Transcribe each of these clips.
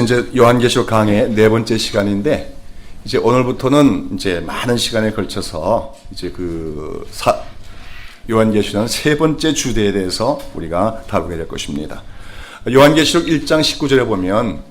이제 요한계시록 강의 네 번째 시간인데, 이제 오늘부터는 이제 많은 시간에 걸쳐서 이제 요한계시록은 세 번째 주제에 대해서 우리가 다루게 될 것입니다. 요한계시록 1장 19절에 보면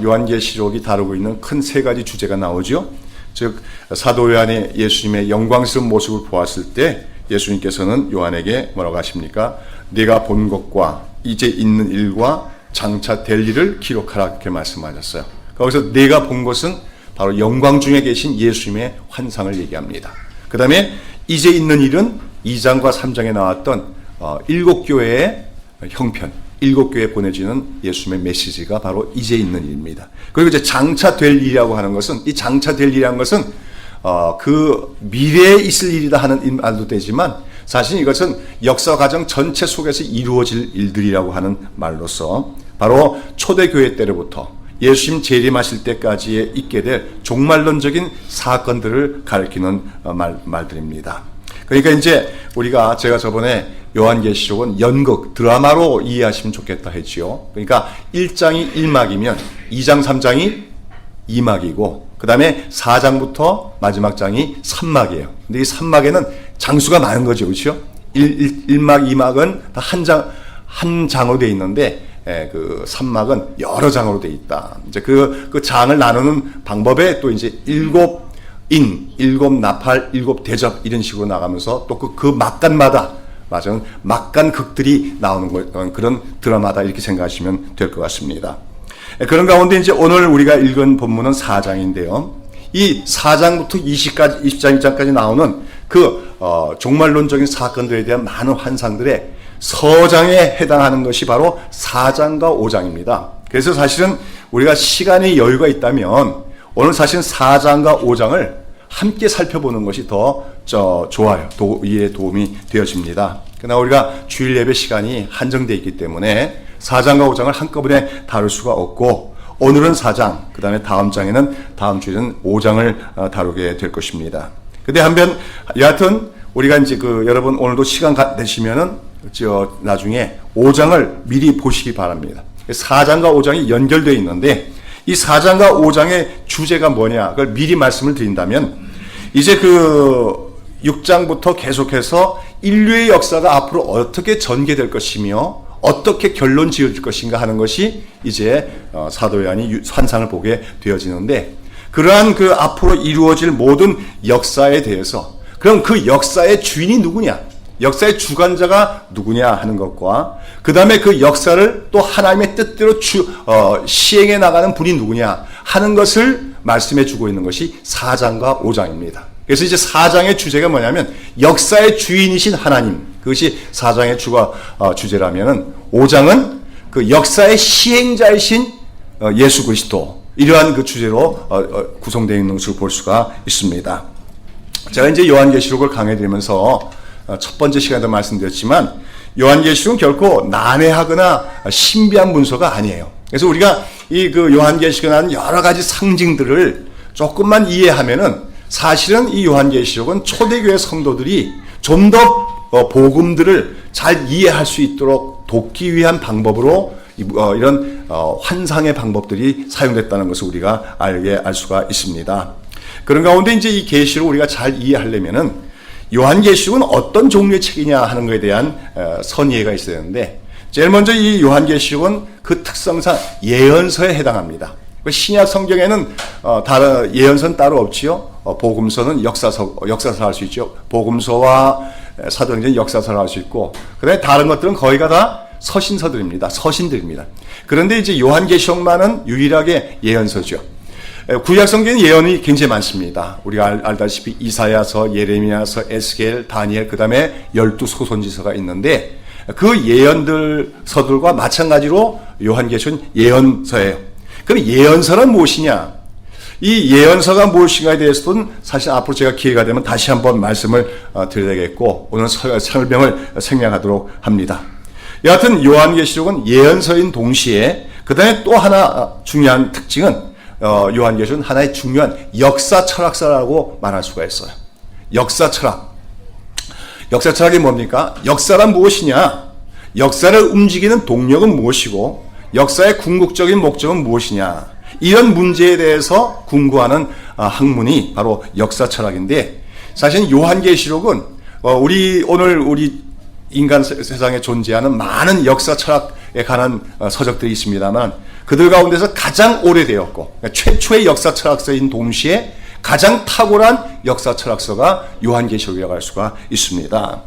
요한계시록이 다루고 있는 큰 세 가지 주제가 나오죠. 즉 사도 요한의 예수님의 영광스러운 모습을 보았을 때 예수님께서는 요한에게 뭐라고 하십니까? 네가 본 것과 이제 있는 일과 장차 될 일을 기록하라, 이렇게 말씀하셨어요. 거기서 내가 본 것은 바로 영광 중에 계신 예수님의 환상을 얘기합니다. 그 다음에 이제 있는 일은 2장과 3장에 나왔던 7교회의 형편, 7교회에 보내지는 예수님의 메시지가 바로 이제 있는 일입니다. 그리고 이제 장차 될 일이라고 하는 것은, 이 장차 될 일이라는 것은 그 미래에 있을 일이다 하는 말도 되지만, 사실 이것은 역사 과정 전체 속에서 이루어질 일들이라고 하는 말로서 바로 초대교회 때로부터 예수님 재림하실 때까지에 있게 될 종말론적인 사건들을 가리키는 말들입니다. 그러니까 이제 제가 저번에 요한계시록은 연극, 드라마로 이해하시면 좋겠다 했지요. 그러니까 1장이 1막이면 2장, 3장이 2막이고, 그 다음에 4장부터 마지막 장이 3막이에요. 근데 이 3막에는 장수가 많은 거죠. 그렇죠? 1막, 2막은 다 한 장으로 되어 있는데, 그 3막은 여러 장으로 되어 있다. 이제 그 장을 나누는 방법에 또 이제 7인, 7나팔, 7대접 이런 식으로 나가면서 또 그 막간마다 맞아요. 막간 극들이 나오는 그런 드라마다, 이렇게 생각하시면 될 것 같습니다. 그런 가운데 이제 오늘 우리가 읽은 본문은 4장인데요. 이 4장부터 20장까지 나오는 종말론적인 사건들에 대한 많은 환상들의 서장에 해당하는 것이 바로 4장과 5장입니다. 그래서 사실은 우리가 시간의 여유가 있다면 오늘 사실은 4장과 5장을 함께 살펴보는 것이 더 좋아요. 이해에 도움이 되어집니다. 그러나 우리가 주일 예배 시간이 한정되어 있기 때문에 4장과 5장을 한꺼번에 다룰 수가 없고, 오늘은 4장, 그 다음에 다음 주에는 5장을 다루게 될 것입니다. 근데 여하튼 우리가 이제 여러분 오늘도 시간 내시면은 나중에 5장을 미리 보시기 바랍니다. 4장과 5장이 연결되어 있는데, 이 4장과 5장의 주제가 뭐냐, 그걸 미리 말씀을 드린다면, 이제 6장부터 계속해서 인류의 역사가 앞으로 어떻게 전개될 것이며 어떻게 결론 지어질 것인가 하는 것이 이제 사도 요한이 환상을 보게 되어지는데, 그러한 앞으로 이루어질 모든 역사에 대해서, 그럼 그 역사의 주인이 누구냐, 역사의 주관자가 누구냐 하는 것과, 그 다음에 그 역사를 또 하나님의 뜻대로 시행해 나가는 분이 누구냐 하는 것을 말씀해 주고 있는 것이 4장과 5장입니다. 그래서 이제 4장의 주제가 뭐냐면 역사의 주인이신 하나님, 그것이 4장의 주제라면은 5장은 그 역사의 시행자이신 예수 그리스도, 이러한 주제로 구성되어 있는 것을 볼 수가 있습니다. 제가 이제 요한계시록을 강해드리면서 첫 번째 시간에도 말씀드렸지만, 요한계시록은 결코 난해하거나 신비한 문서가 아니에요. 그래서 우리가 요한계시록에 나오는 여러 가지 상징들을 조금만 이해하면은, 사실은 이 요한계시록은 초대교회 성도들이 좀 더 복음들을 잘 이해할 수 있도록 돕기 위한 방법으로 이런 환상의 방법들이 사용됐다는 것을 우리가 알 수가 있습니다. 그런 가운데 이제 이 계시록을 우리가 잘 이해하려면은 요한계시록은 어떤 종류의 책이냐 하는 것에 대한 선이해가 있어야 되는데, 제일 먼저 이 요한계시록은 그 특성상 예언서에 해당합니다. 신약 성경에는 다른 예언서는 따로 없지요. 복음서는 역사서 할 수 있죠. 복음서와 사도행전 역사서를 할 수 있고, 그다음에 다른 것들은 거의가 다 서신들입니다. 그런데 이제 요한계시록만은 유일하게 예언서죠. 구약 성경에 예언이 굉장히 많습니다. 우리가 알다시피 이사야서, 예레미야서, 에스겔, 다니엘, 그 다음에 12소선지서가 있는데, 그 서들과 마찬가지로 요한계시록은 예언서예요. 그럼 예언서는 무엇이냐? 이 예언서가 무엇인가에 대해서는 사실 앞으로 제가 기회가 되면 다시 한번 말씀을 드려야겠고, 오늘 설명을 생략하도록 합니다. 여하튼 요한계시록은 예언서인 동시에, 그 다음에 또 하나 중요한 특징은 요한계시록은 하나의 중요한 역사 철학사라고 말할 수가 있어요. 역사 철학이 뭡니까? 역사란 무엇이냐? 역사를 움직이는 동력은 무엇이고, 역사의 궁극적인 목적은 무엇이냐? 이런 문제에 대해서 궁구하는 학문이 바로 역사 철학인데, 사실 요한계시록은 오늘 우리 인간 세상에 존재하는 많은 역사 철학에 관한 서적들이 있습니다만, 그들 가운데서 가장 오래되었고 그러니까 최초의 역사 철학서인 동시에 가장 탁월한 역사 철학서가 요한계시록이라고 할 수가 있습니다.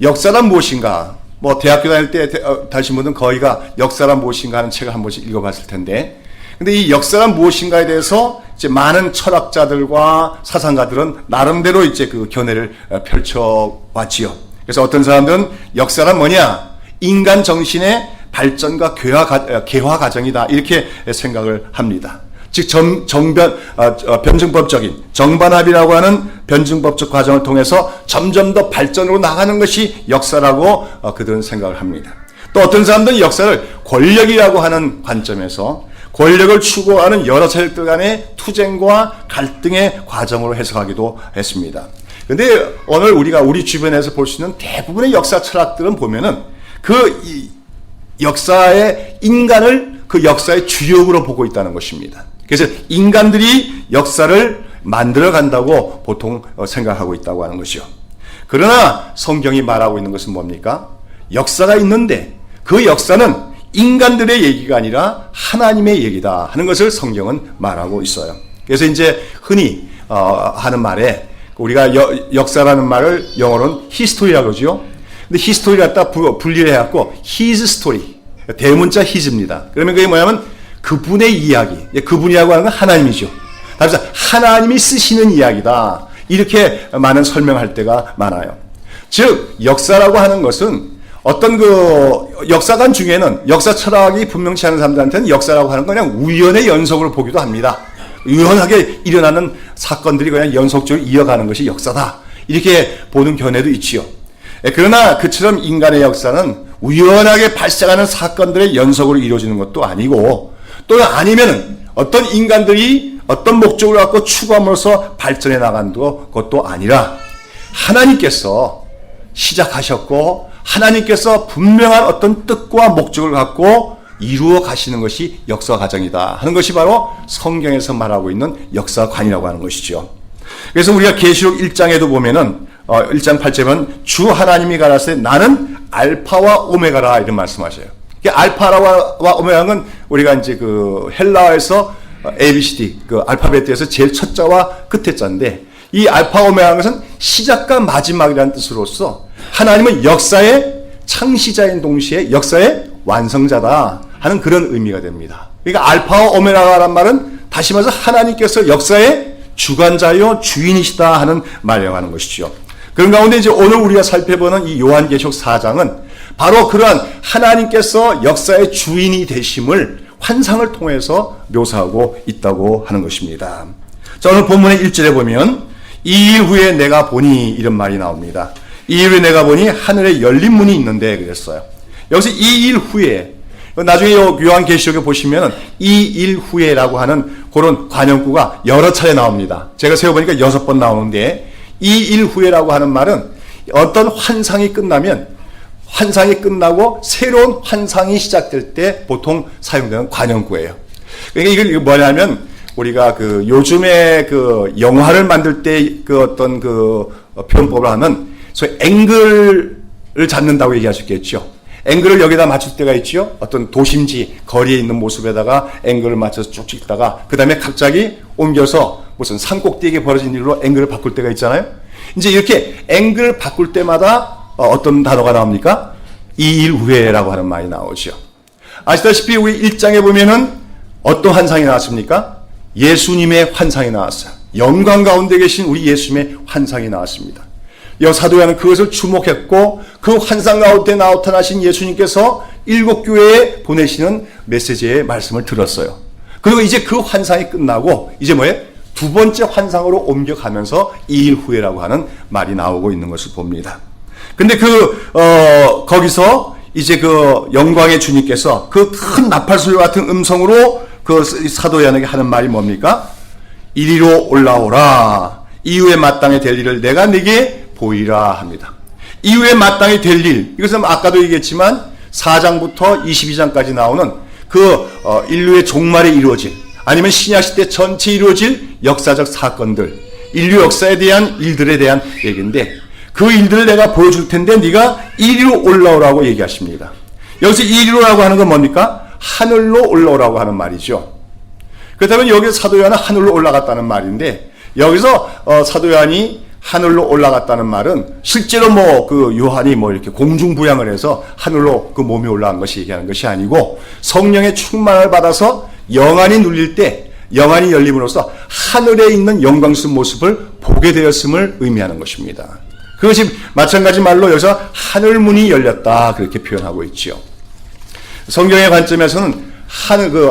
역사란 무엇인가? 대학교 다닐 때 다니신 분들은 거의가 역사란 무엇인가 하는 책을 한 번씩 읽어봤을 텐데, 근데 이 역사란 무엇인가에 대해서 이제 많은 철학자들과 사상가들은 나름대로 이제 그 견해를 펼쳐왔지요. 그래서 어떤 사람들은 역사란 뭐냐? 인간 정신의 발전과 개화 과정이다. 이렇게 생각을 합니다. 즉, 변증법적인 정반합이라고 하는 변증법적 과정을 통해서 점점 더 발전으로 나가는 것이 역사라고 그들은 생각을 합니다. 또 어떤 사람들은 역사를 권력이라고 하는 관점에서 권력을 추구하는 여러 세력들 간의 투쟁과 갈등의 과정으로 해석하기도 했습니다. 그런데 오늘 우리가 우리 주변에서 볼 수 있는 대부분의 역사 철학들은 보면은 역사의 인간을 그 역사의 주역으로 보고 있다는 것입니다. 그래서 인간들이 역사를 만들어 간다고 보통 생각하고 있다고 하는 것이요. 그러나 성경이 말하고 있는 것은 뭡니까? 역사가 있는데 그 역사는 인간들의 얘기가 아니라 하나님의 얘기다 하는 것을 성경은 말하고 있어요. 그래서 이제 흔히 하는 말에 우리가 역사라는 말을 영어로는 히스토리라고 그러죠. 근데 히스토리 갖다 분리를 해갖고 his story, 대문자 his입니다. 그러면 그게 뭐냐면 그분의 이야기, 그분이라고 하는 건 하나님이죠. 그래서 하나님이 쓰시는 이야기다. 이렇게 많은 설명할 때가 많아요. 즉 역사라고 하는 것은 어떤 역사관 중에는 역사 철학이 분명치 않은 사람들한테는 역사라고 하는 건 그냥 우연의 연속으로 보기도 합니다. 우연하게 일어나는 사건들이 그냥 연속적으로 이어가는 것이 역사다. 이렇게 보는 견해도 있지요. 그러나 그처럼 인간의 역사는 우연하게 발생하는 사건들의 연속으로 이루어지는 것도 아니고, 또 아니면은 어떤 인간들이 어떤 목적을 갖고 추구함으로써 발전해 나간 것도 아니라 하나님께서 시작하셨고 하나님께서 분명한 어떤 뜻과 목적을 갖고 이루어 가시는 것이 역사 과정이다 하는 것이 바로 성경에서 말하고 있는 역사관이라고 하는 것이죠. 그래서 우리가 계시록 1장에도 보면은 1장 8절은 주 하나님이 가라사대 나는 알파와 오메가라 이런 말씀하셔요. 알파와 오메가는 우리가 이제 그 헬라어에서 ABCD 그 알파벳에서 제일 첫 자와 끝의 자인데, 이 알파 오메가는 것은 시작과 마지막이라는 뜻으로서 하나님은 역사의 창시자인 동시에 역사의 완성자다 하는 그런 의미가 됩니다. 그러니까 알파와 오메가라는 말은 다시 말해서 하나님께서 역사의 주관자요 주인이시다 하는 말이라고 하는 것이죠. 그런 가운데 이제 오늘 우리가 살펴보는 이 요한계시록 4장은 바로 그러한 하나님께서 역사의 주인이 되심을 환상을 통해서 묘사하고 있다고 하는 것입니다. 자, 오늘 본문의 1절에 보면 2일 후에 내가 보니 이런 말이 나옵니다. 2일 후에 내가 보니 하늘에 열린 문이 있는데 그랬어요. 여기서 2일 후에, 나중에 요한계시록에 보시면 2일 후에라고 하는 그런 관용구가 여러 차례 나옵니다. 제가 세어보니까 6번 나오는데, 2일 후에라고 하는 말은 어떤 환상이 끝나고 새로운 환상이 시작될 때 보통 사용되는 관용구예요. 그러니까 이걸 뭐냐면 우리가 요즘에 영화를 만들 때 어떤 표현법을 하면 소위 앵글을 잡는다고 얘기할 수 있겠죠. 앵글을 여기다 맞출 때가 있죠. 어떤 도심지 거리에 있는 모습에다가 앵글을 맞춰서 쭉 찍다가 그 다음에 갑자기 옮겨서 무슨 산 꼭대기에 벌어진 일로 앵글을 바꿀 때가 있잖아요. 이제 이렇게 앵글을 바꿀 때마다 어떤 단어가 나옵니까? 2일 후에라고 하는 말이 나오죠. 아시다시피 우리 1장에 보면은 어떤 환상이 나왔습니까? 예수님의 환상이 나왔어요. 영광 가운데 계신 우리 예수님의 환상이 나왔습니다. 사도 요한은 그것을 주목했고 그 환상 가운데 나타나신 예수님께서 7교회에 보내시는 메시지의 말씀을 들었어요. 그리고 이제 그 환상이 끝나고 이제 뭐예요? 두 번째 환상으로 옮겨가면서 2일 후에라고 하는 말이 나오고 있는 것을 봅니다. 근데 거기서 이제 영광의 주님께서 그 큰 나팔소리 같은 음성으로 사도 요한에게 하는 말이 뭡니까? 이리로 올라오라. 이후에 마땅히 될 일을 내가 네게 보이라 합니다. 이후에 마땅히 될 일, 이것은 아까도 얘기했지만 4장부터 22장까지 나오는 인류의 종말에 이루어질, 아니면 신약시대 전체에 이루어질 역사적 사건들, 인류 역사에 대한 일들에 대한 얘기인데, 그 일들을 내가 보여줄 텐데 네가 이리로 올라오라고 얘기하십니다. 여기서 이리로라고 하는 건 뭡니까? 하늘로 올라오라고 하는 말이죠. 그렇다면 여기서 사도 요한은 하늘로 올라갔다는 말인데, 여기서 사도 요한이 하늘로 올라갔다는 말은 실제로 요한이 이렇게 공중부양을 해서 하늘로 그 몸이 올라간 것이 얘기하는 것이 아니고, 성령의 충만을 받아서 영안이 눌릴 때 영안이 열림으로써 하늘에 있는 영광스러운 모습을 보게 되었음을 의미하는 것입니다. 그것이 마찬가지 말로 여기서 하늘문이 열렸다 그렇게 표현하고 있지요. 성경의 관점에서는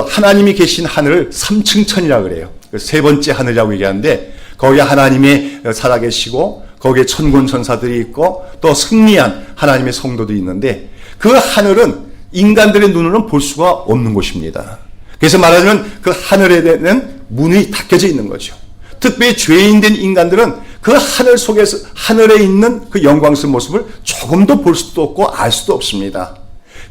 하나님이 계신 하늘을 3층 천이라고 그래요. 세 번째 하늘이라고 얘기하는데, 거기에 하나님이 살아계시고 거기에 천군 천사들이 있고 또 승리한 하나님의 성도들이 있는데, 그 하늘은 인간들의 눈으로는 볼 수가 없는 곳입니다. 그래서 말하자면 그 하늘에 대한 문이 닫혀져 있는 거죠. 특별히 죄인된 인간들은 그 하늘 속에서, 하늘에 있는 그 영광스러운 모습을 조금도 볼 수도 없고 알 수도 없습니다.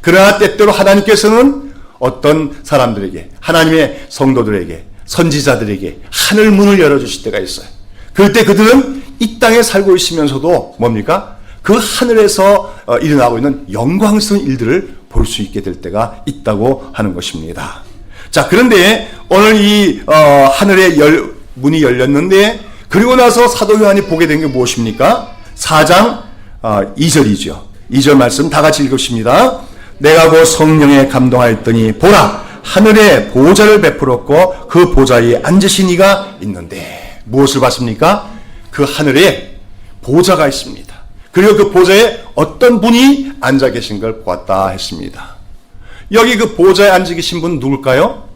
그러나 때때로 하나님께서는 어떤 사람들에게, 하나님의 성도들에게, 선지자들에게 하늘 문을 열어주실 때가 있어요. 그럴 때 그들은 이 땅에 살고 있으면서도 뭡니까? 그 하늘에서 일어나고 있는 영광스러운 일들을 볼 수 있게 될 때가 있다고 하는 것입니다. 자, 그런데 오늘 이 하늘의 문이 열렸는데, 그리고 나서 사도 요한이 보게 된 게 무엇입니까? 4장 2절이죠. 2절 말씀 다 같이 읽으십니다. 내가 곧 성령에 감동하였더니 보라, 하늘에 보좌를 베풀었고 그 보좌에 앉으신 이가 있는데, 무엇을 봤습니까? 그 하늘에 보좌가 있습니다. 그리고 그 보좌에 어떤 분이 앉아 계신 걸 보았다 했습니다. 여기 그 보좌에 앉아 계신 분은 누굴까요?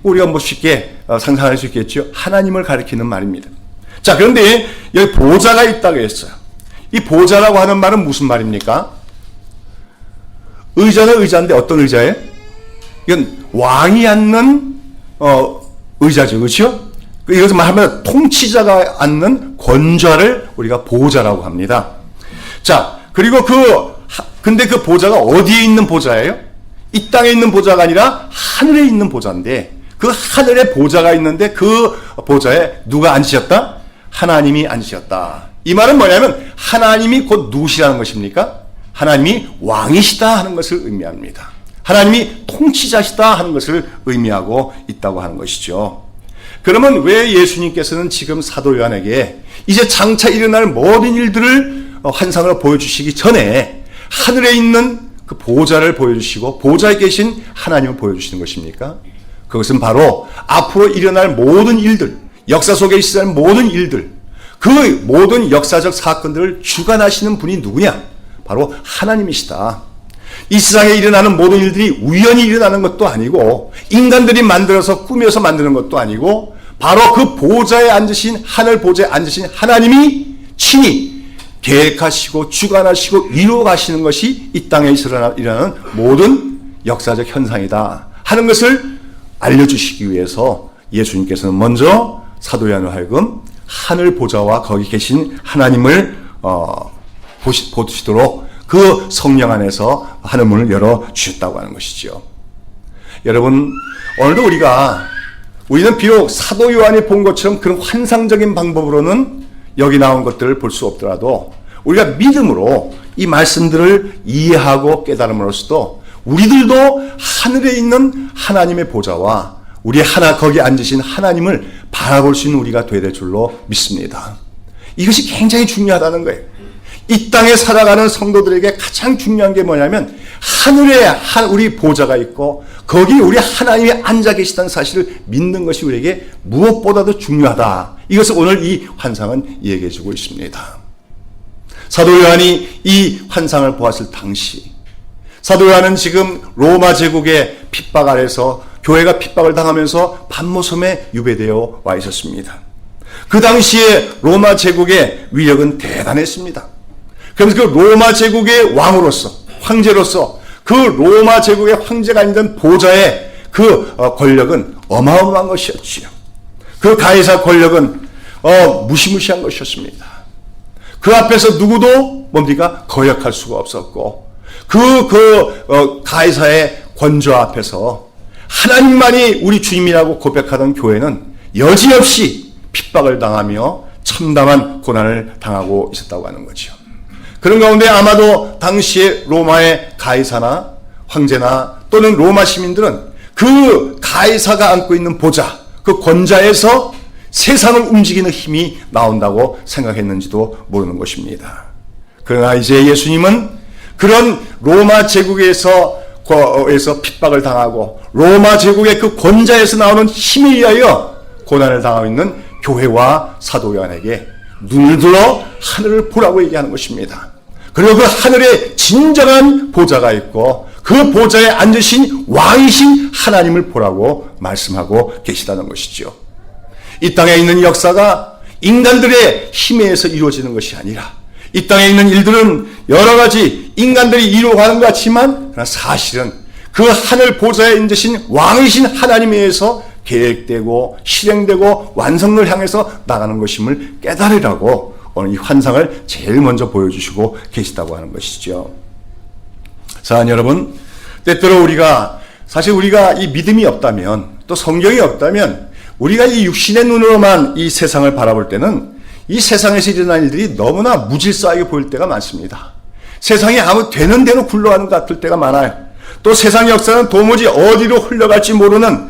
우리가 쉽게 상상할 수 있겠죠. 하나님을 가리키는 말입니다. 자, 그런데 여기 보좌가 있다고 했어요. 이 보좌라고 하는 말은 무슨 말입니까? 의자는 의자인데 어떤 의자예요? 이건 왕이 앉는 의자죠. 그렇죠? 이것을 말하면 통치자가 앉는 권좌를 우리가 보좌라고 합니다. 자, 그리고 근데 그 보좌가 어디에 있는 보좌예요? 이 땅에 있는 보좌가 아니라 하늘에 있는 보좌인데, 그 하늘에 보좌가 있는데 그 보좌에 누가 앉으셨다? 하나님이 앉으셨다. 이 말은 뭐냐면 하나님이 곧 누구시라는 것입니까? 하나님이 왕이시다 하는 것을 의미합니다. 하나님이 통치자시다 하는 것을 의미하고 있다고 하는 것이죠. 그러면 왜 예수님께서는 지금 사도 요한에게 이제 장차 일어날 모든 일들을 환상으로 보여주시기 전에 하늘에 있는 그 보좌를 보여주시고 보좌에 계신 하나님을 보여주시는 것입니까? 그것은 바로 앞으로 일어날 모든 일들, 역사 속에 있을 모든 일들, 그 모든 역사적 사건들을 주관하시는 분이 누구냐? 바로 하나님이시다. 이 세상에 일어나는 모든 일들이 우연히 일어나는 것도 아니고, 인간들이 만들어서 꾸며서 만드는 것도 아니고, 바로 그 보좌에 앉으신, 하늘 보좌에 앉으신 하나님이 친히 계획하시고 주관하시고 이루어 가시는 것이 이 땅에 일어나는 모든 역사적 현상이다 하는 것을 알려주시기 위해서 예수님께서는 먼저 사도 요한을 하여금 하늘 보좌와 거기 계신 하나님을 보시도록 그 성령 안에서 하늘문을 열어주셨다고 하는 것이죠. 여러분, 오늘도 우리는 비록 사도 요한이 본 것처럼 그런 환상적인 방법으로는 여기 나온 것들을 볼 수 없더라도 우리가 믿음으로 이 말씀들을 이해하고 깨달음으로써도 우리들도 하늘에 있는 하나님의 보좌와 우리 거기 앉으신 하나님을 바라볼 수 있는 우리가 되야 될 줄로 믿습니다. 이것이 굉장히 중요하다는 거예요. 이 땅에 살아가는 성도들에게 가장 중요한 게 뭐냐면 하늘에 우리 보좌가 있고 거기 우리 하나님이 앉아 계시다는 사실을 믿는 것이 우리에게 무엇보다도 중요하다. 이것을 오늘 이 환상은 얘기해 주고 있습니다. 사도 요한이 이 환상을 보았을 당시, 사도 요한은 지금 로마 제국의 핍박 아래서 교회가 핍박을 당하면서 반모섬에 유배되어 와 있었습니다. 그 당시에 로마 제국의 위력은 대단했습니다. 그래서 그 로마 제국의 왕으로서, 황제로서 그 로마 제국의 황제가 앉은 보좌의 그 권력은 어마어마한 것이었지요. 그 가이사 권력은 무시무시한 것이었습니다. 그 앞에서 누구도 뭡니까? 거역할 수가 없었고 그 가이사의 권좌 앞에서 하나님만이 우리 주님이라고 고백하던 교회는 여지없이 핍박을 당하며 참담한 고난을 당하고 있었다고 하는 거죠. 그런 가운데 아마도 당시에 로마의 가이사나 황제나 또는 로마 시민들은 그 가이사가 안고 있는 보좌, 그 권좌에서 세상을 움직이는 힘이 나온다고 생각했는지도 모르는 것입니다. 그러나 이제 예수님은 그런 로마 제국에서 핍박을 당하고 로마 제국의 그 권좌에서 나오는 힘에 의하여 고난을 당하고 있는 교회와 사도 요한에게 눈을 들어 하늘을 보라고 얘기하는 것입니다. 그리고 그 하늘에 진정한 보좌가 있고 그 보좌에 앉으신 왕이신 하나님을 보라고 말씀하고 계시다는 것이죠. 이 땅에 있는 역사가 인간들의 힘에 의해서 이루어지는 것이 아니라 이 땅에 있는 일들은 여러 가지 인간들이 이루어가는 것 같지만 사실은 그 하늘 보좌에 앉으신 왕이신 하나님에 의해서 계획되고 실행되고 완성을 향해서 나가는 것임을 깨달으라고 오늘 이 환상을 제일 먼저 보여주시고 계시다고 하는 것이죠. 사랑하는 여러분, 때때로 사실 우리가 이 믿음이 없다면 또 성경이 없다면 우리가 이 육신의 눈으로만 이 세상을 바라볼 때는 이 세상에서 일어나는 일들이 너무나 무질서하게 보일 때가 많습니다. 세상이 아무 되는 대로 굴러가는 것 같을 때가 많아요. 또 세상 역사는 도무지 어디로 흘러갈지 모르는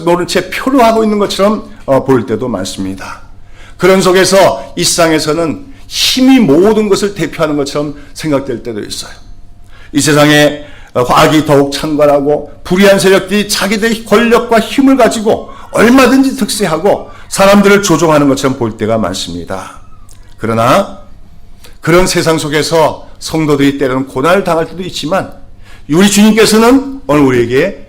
모른 채 표류하고 있는 것처럼 보일 때도 많습니다. 그런 속에서 이 세상에서는 힘이 모든 것을 대표하는 것처럼 생각될 때도 있어요. 이 세상에 과학이 더욱 창궐하고 불의한 세력들이 자기들의 권력과 힘을 가지고 얼마든지 득세하고 사람들을 조종하는 것처럼 보일 때가 많습니다. 그러나 그런 세상 속에서 성도들이 때로는 고난을 당할 때도 있지만 우리 주님께서는 오늘 우리에게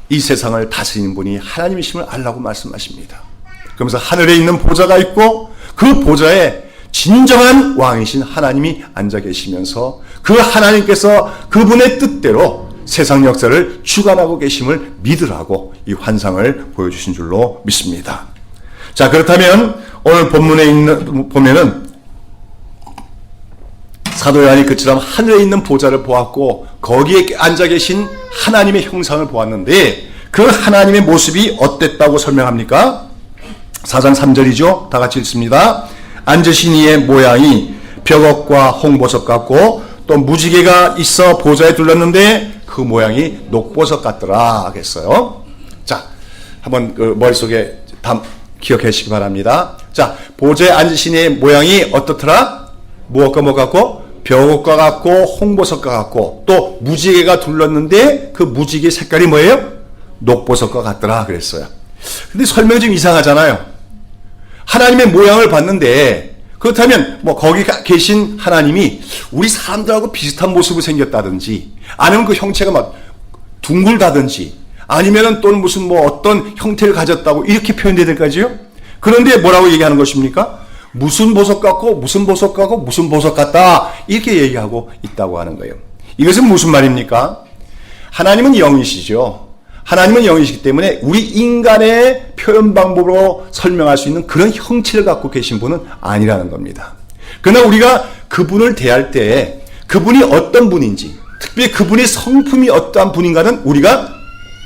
이 세상을 다스리는 분이 하나님이심을 알라고 말씀하십니다. 그러면서 하늘에 있는 보좌가 있고 그 보좌에 진정한 왕이신 하나님이 앉아 계시면서 그 하나님께서 그분의 뜻대로 세상 역사를 주관하고 계심을 믿으라고 이 환상을 보여주신 줄로 믿습니다. 자, 그렇다면 오늘 본문에 보면은 사도 요한이 그처럼 하늘에 있는 보좌를 보았고 거기에 앉아 계신 하나님의 형상을 보았는데 그 하나님의 모습이 어땠다고 설명합니까? 4장 3절이죠. 다 같이 읽습니다. 앉으신 이의 모양이 벽옥과 홍보석 같고 또 무지개가 있어 보좌에 둘렀는데 그 모양이 녹보석 같더라 하겠어요. 자, 한번 그 머릿속에 기억해 주시기 바랍니다. 자, 보좌에 앉으신 이의 모양이 어떻더라? 무엇과 뭐 같고? 벽옥과 같고 홍보석과 같고 또 무지개가 둘렀는데 그 무지개 색깔이 뭐예요? 녹보석과 같더라 그랬어요. 근데 설명이 좀 이상하잖아요. 하나님의 모양을 봤는데 그렇다면 뭐 거기 계신 하나님이 우리 사람들하고 비슷한 모습으로 생겼다든지 아니면 그 형체가 막 둥글다든지 아니면은 또 무슨 뭐 어떤 형태를 가졌다고 이렇게 표현돼야 될까지요? 그런데 뭐라고 얘기하는 것입니까? 무슨 보석 같고 무슨 보석 같고 무슨 보석 같다 이렇게 얘기하고 있다고 하는 거예요. 이것은 무슨 말입니까? 하나님은 영이시죠. 하나님은 영이시기 때문에 우리 인간의 표현 방법으로 설명할 수 있는 그런 형체를 갖고 계신 분은 아니라는 겁니다. 그러나 우리가 그분을 대할 때 그분이 어떤 분인지 특별히 그분의 성품이 어떠한 분인가는 우리가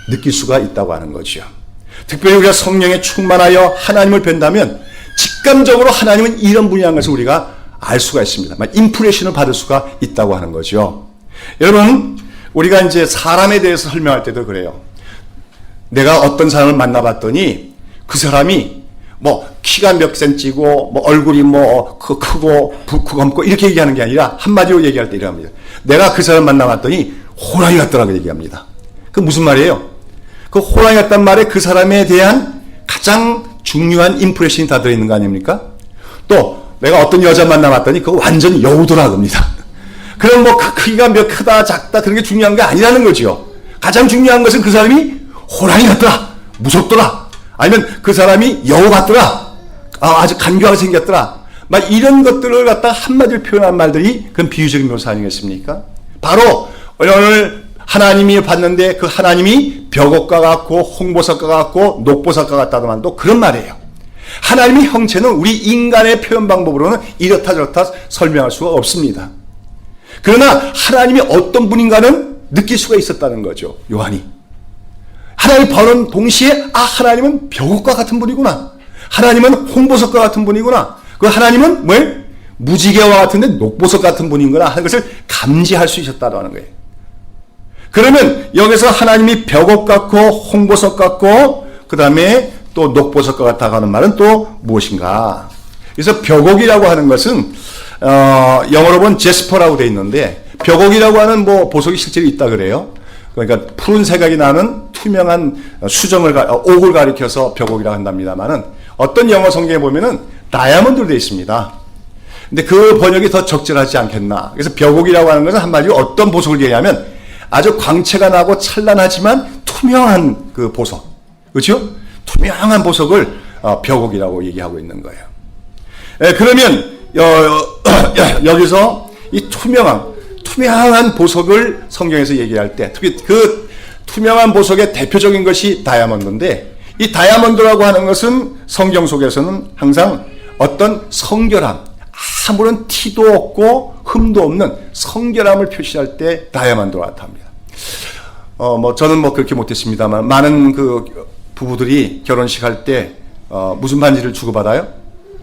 느낄 수가 있다고 하는 거죠. 특별히 우리가 성령에 충만하여 하나님을 뵌다면 직감적으로 하나님은 이런 분이라는 것을 우리가 알 수가 있습니다. 인프레션을 받을 수가 있다고 하는 거죠. 여러분, 우리가 이제 사람에 대해서 설명할 때도 그래요. 내가 어떤 사람을 만나봤더니 그 사람이 뭐 키가 몇 센치고 뭐 얼굴이 뭐 크고 붓고 검고 이렇게 얘기하는 게 아니라 한마디로 얘기할 때 이렇게 합니다. 내가 그 사람 만나봤더니 호랑이 같더라고 얘기합니다. 그 무슨 말이에요? 그 호랑이 같단 말에 그 사람에 대한 가장 중요한 인프레션이 다 들어있는 거 아닙니까? 또 내가 어떤 여자 만나봤더니 그거 완전히 여우더라 겁니다. 그럼 뭐 크기가 몇 크다 작다 그런 게 중요한 게 아니라는 거죠. 가장 중요한 것은 그 사람이 호랑이 같더라, 무섭더라, 아니면 그 사람이 여우 같더라, 아주 간교하게 생겼더라, 막 이런 것들을 갖다 한마디로 표현한 말들이 그건 비유적인 묘사 아니겠습니까? 바로 오늘 하나님이 봤는데 그 하나님이 벽옥과 같고 홍보석과 같고 녹보석과 같다더만 또 그런 말이에요. 하나님의 형체는 우리 인간의 표현 방법으로는 이렇다 저렇다 설명할 수가 없습니다. 그러나 하나님이 어떤 분인가는 느낄 수가 있었다는 거죠. 요한이. 하나님 보는 동시에 하나님은 벽옥과 같은 분이구나. 하나님은 홍보석과 같은 분이구나. 그 하나님은 뭐예요? 무지개와 같은데 녹보석 같은 분인구나 하는 것을 감지할 수 있었다는 거예요. 그러면 여기서 하나님이 벽옥 같고 홍보석 같고 그 다음에 또 녹보석과 같다고 하는 말은 또 무엇인가? 그래서 벽옥이라고 하는 것은 영어로 보면 제스퍼라고 되어 있는데 벽옥이라고 하는 보석이 실제로 있다 그래요. 그러니까 푸른 색깔이 나는 투명한 옥을 가리켜서 벽옥이라고 한답니다만은 어떤 영어 성경에 보면은 다이아몬드로 되어 있습니다. 근데 그 번역이 더 적절하지 않겠나. 그래서 벽옥이라고 하는 것은 한마디로 어떤 보석을 얘기하면 아주 광채가 나고 찬란하지만 투명한 그 보석. 그렇죠? 투명한 보석을 벽옥이라고 얘기하고 있는 거예요. 그러면 여기서 이 투명한 보석을 성경에서 얘기할 때 특히 그 투명한 보석의 대표적인 것이 다이아몬드인데 이 다이아몬드라고 하는 것은 성경 속에서는 항상 어떤 성결함, 아무런 티도 없고 흠도 없는 성결함을 표시할 때 다이아몬드가 나타납니다. 저는 그렇게 못했습니다만 많은 그 부부들이 결혼식 할 때 무슨 반지를 주고받아요?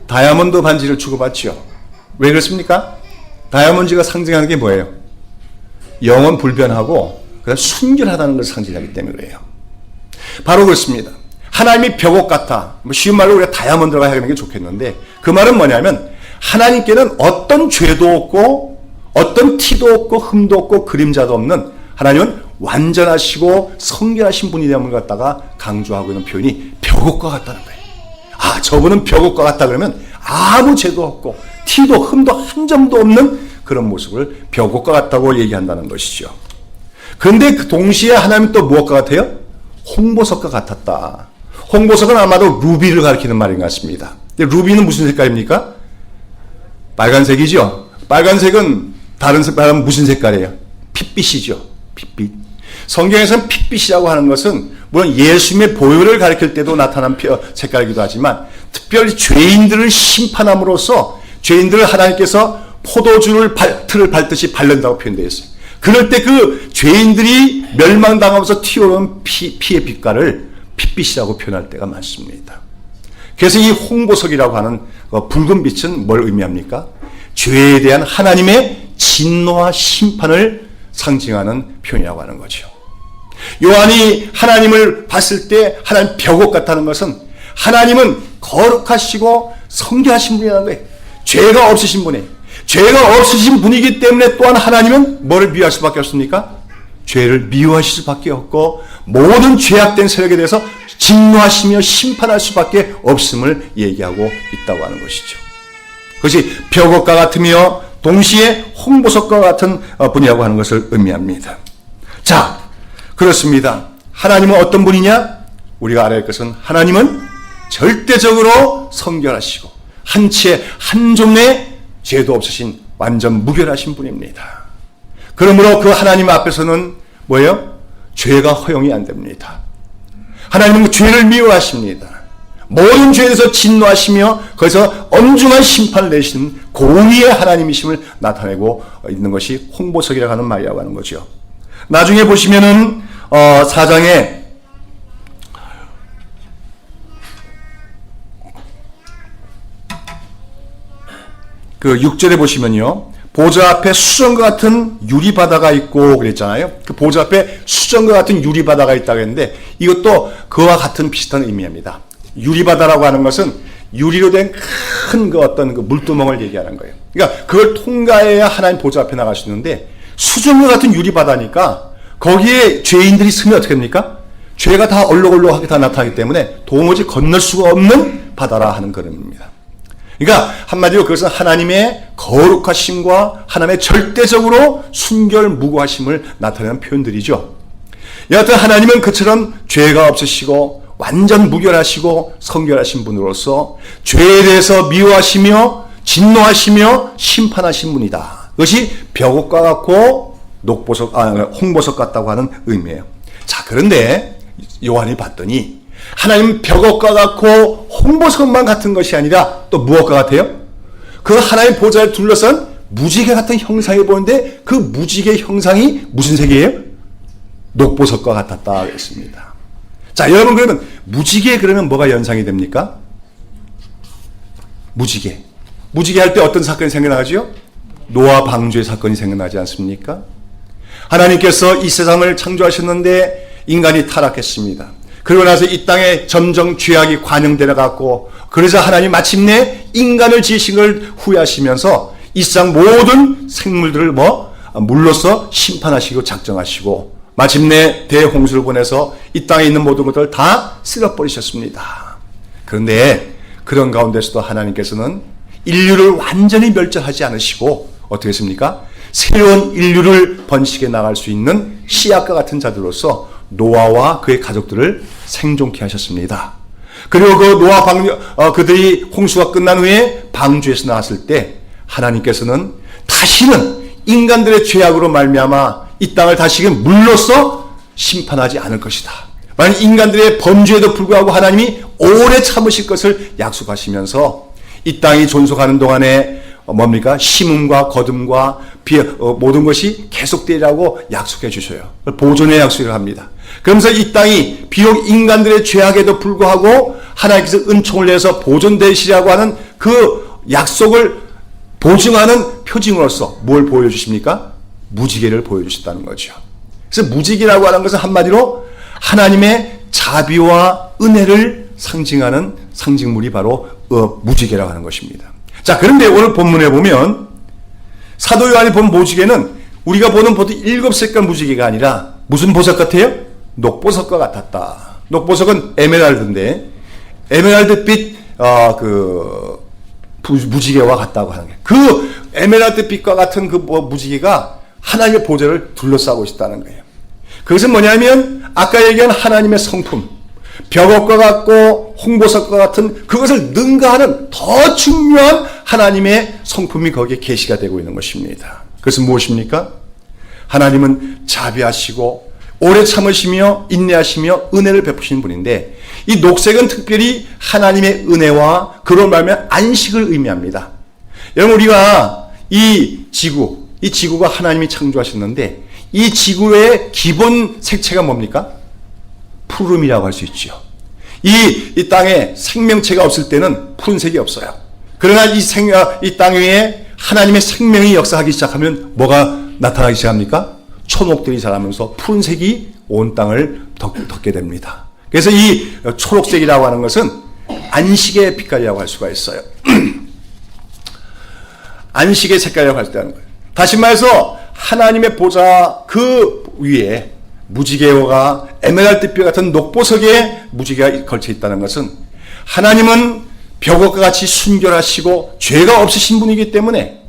다이아몬드 반지를 주고받죠. 왜 그렇습니까? 다이아몬드가 상징하는 게 뭐예요? 영원 불변하고 그다음 순결하다는 것을 상징하기 때문에 그래요. 바로 그렇습니다. 하나님이 벽옥 같아. 쉬운 말로 우리가 다이아몬드라고 하는 게 좋겠는데 그 말은 뭐냐면 하나님께는 어떤 죄도 없고 어떤 티도 없고 흠도 없고 그림자도 없는 하나님은 완전하시고 성결하신 분이라는 걸 갖다가 강조하고 있는 표현이 벽옥과 같다는 거예요. 저분은 벽옥과 같다 그러면 아무 죄도 없고 티도 흠도 한 점도 없는 그런 모습을 벽옥과 같다고 얘기한다는 것이죠. 그런데 그 동시에 하나님은 또 무엇과 같아요? 홍보석과 같았다. 홍보석은 아마도 루비를 가리키는 말인 것 같습니다. 루비는 무슨 색깔입니까? 빨간색이죠. 빨간색은 다른 색깔은 무슨 색깔이에요? 핏빛이죠. 핏빛. 성경에서는 핏빛이라고 하는 것은 물론 예수님의 보혈을 가리킬 때도 나타난 색깔이기도 하지만 특별히 죄인들을 심판함으로써 죄인들을 하나님께서 포도주를 틀을 밟듯이 밟는다고 표현되어 있어요. 그럴 때 그 죄인들이 멸망당하면서 튀어오른 피의 빛깔을 핏빛이라고 표현할 때가 많습니다. 그래서 이 홍보석이라고 하는 붉은 빛은 뭘 의미합니까? 죄에 대한 하나님의 진노와 심판을 상징하는 표현이라고 하는 거죠. 요한이 하나님을 봤을 때 하나님 벽옥 같다는 것은 하나님은 거룩하시고 성결하신 분이라는 거예요. 죄가 없으신 분이에요. 죄가 없으신 분이기 때문에 또한 하나님은 뭐를 미워할 수밖에 없습니까? 죄를 미워하실 수밖에 없고 모든 죄악된 세력에 대해서 진노하시며 심판할 수밖에 없음을 얘기하고 있다고 하는 것이죠. 그것이 벽옥과 같으며 동시에 홍보석과 같은 분이라고 하는 것을 의미합니다. 자, 그렇습니다. 하나님은 어떤 분이냐? 우리가 알아야 할 것은 하나님은 절대적으로 성결하시고 한 치의 한 종의 죄도 없으신 완전 무결하신 분입니다. 그러므로 그 하나님 앞에서는 뭐예요? 죄가 허용이 안 됩니다. 하나님은 죄를 미워하십니다. 모든 죄에 대해서 진노하시며 거기서 엄중한 심판을 내시는 공의의 하나님이심을 나타내고 있는 것이 홍보석이라고 하는 말이라고 하는 거죠. 나중에 보시면은 4장에 그 6절에 보시면요. 보좌 앞에 수정과 같은 유리바다가 있고 그랬잖아요. 그 보좌 앞에 수정과 같은 유리바다가 있다고 했는데 이것도 그와 같은 비슷한 의미입니다. 유리바다라고 하는 것은 유리로 된 큰 그 어떤 그 물두멍을 얘기하는 거예요. 그러니까 그걸 통과해야 하나님 보좌 앞에 나갈 수 있는데 수정과 같은 유리바다니까 거기에 죄인들이 쓰면 어떻게 됩니까? 죄가 다 얼룩얼룩하게 다 나타나기 때문에 도무지 건널 수가 없는 바다라 하는 그런 의미입니다. 그러니까 한마디로 그것은 하나님의 거룩하심과 하나님의 절대적으로 순결 무고하심을 나타내는 표현들이죠. 여하튼 하나님은 그처럼 죄가 없으시고 완전 무결하시고 성결하신 분으로서 죄에 대해서 미워하시며 진노하시며 심판하신 분이다. 그것이 벽옥과 같고 홍보석 같다고 하는 의미예요. 자, 그런데 요한이 봤더니 하나님 벽옥과 같고 홍보석만 같은 것이 아니라 또 무엇과 같아요? 그 하나님 보좌를 둘러싼 무지개 같은 형상이 보이는데 그 무지개 형상이 무슨 색이에요? 녹보석과 같았다 그랬습니다. 자, 여러분 그러면 무지개 그러면 뭐가 연상이 됩니까? 무지개. 무지개 할 때 어떤 사건이 생겨나죠? 노아 방주의 사건이 생겨나지 않습니까? 하나님께서 이 세상을 창조하셨는데 인간이 타락했습니다. 그러고 나서 이 땅에 점점 죄악이 관영되어 갔고, 그래서 하나님 마침내 인간을 지으신 걸 후회하시면서 이 세상 모든 생물들을 물로써 심판하시고 작정하시고, 마침내 대홍수를 보내서 이 땅에 있는 모든 것들을 다 쓸어버리셨습니다. 그런데 그런 가운데서도 하나님께서는 인류를 완전히 멸절하지 않으시고 어떻게 했습니까? 새로운 인류를 번식해 나갈 수 있는 씨앗과 같은 자들로서 노아와 그의 가족들을 생존케 하셨습니다. 그리고 그 노아 그들이 홍수가 끝난 후에 방주에서 나왔을 때 하나님께서는 다시는 인간들의 죄악으로 말미암아 이 땅을 다시금 물로써 심판하지 않을 것이다. 만약 인간들의 범죄에도 불구하고 하나님이 오래 참으실 것을 약속하시면서 이 땅이 존속하는 동안에 뭡니까? 심음과 거듭과 모든 것이 계속되리라고 약속해 주셔요. 보존의 약속을 합니다. 그러면서 이 땅이 비록 인간들의 죄악에도 불구하고 하나님께서 은총을 내서 보존되시라고 하는 그 약속을 보증하는 표징으로서 뭘 보여주십니까? 무지개를 보여주셨다는 거죠. 그래서 무지개라고 하는 것은 한마디로 하나님의 자비와 은혜를 상징하는 상징물이 바로 무지개라고 하는 것입니다. 자, 그런데 오늘 본문에 보면 사도 요한이 본 무지개는 우리가 보는 보통 7색깔 무지개가 아니라 무슨 보석 같아요? 녹보석과 같았다. 녹보석은 에메랄드인데 에메랄드빛 무지개와 같다고 하는 거예요. 그 에메랄드빛과 같은 그 무지개가 하나님의 보좌를 둘러싸고 있다는 거예요. 그것은 뭐냐면 아까 얘기한 하나님의 성품, 벽옥과 같고 홍보석과 같은 그것을 능가하는 더 중요한 하나님의 성품이 거기에 계시가 되고 있는 것입니다. 그것은 무엇입니까? 하나님은 자비하시고 오래 참으시며 인내하시며 은혜를 베푸시는 분인데 이 녹색은 특별히 하나님의 은혜와 그런 말면 안식을 의미합니다. 여러분 우리가 이 지구가 하나님이 창조하셨는데 이 지구의 기본 색채가 뭡니까? 푸름이라고 할 수 있죠. 이 땅에 생명체가 없을 때는 푸른색이 없어요. 그러나 이 땅 위에 하나님의 생명이 역사하기 시작하면 뭐가 나타나기 시작합니까? 초목들이 자라면서 푸른색이 온 땅을 덮게 됩니다. 그래서 이 초록색이라고 하는 것은 안식의 빛깔이라고 할 수가 있어요. 안식의 색깔이라고 할 수 있다는 거예요. 다시 말해서 하나님의 보좌 그 위에 무지개와 에메랄드빛 같은 녹보석에 무지개가 걸쳐 있다는 것은 하나님은 벽옥과 같이 순결하시고 죄가 없으신 분이기 때문에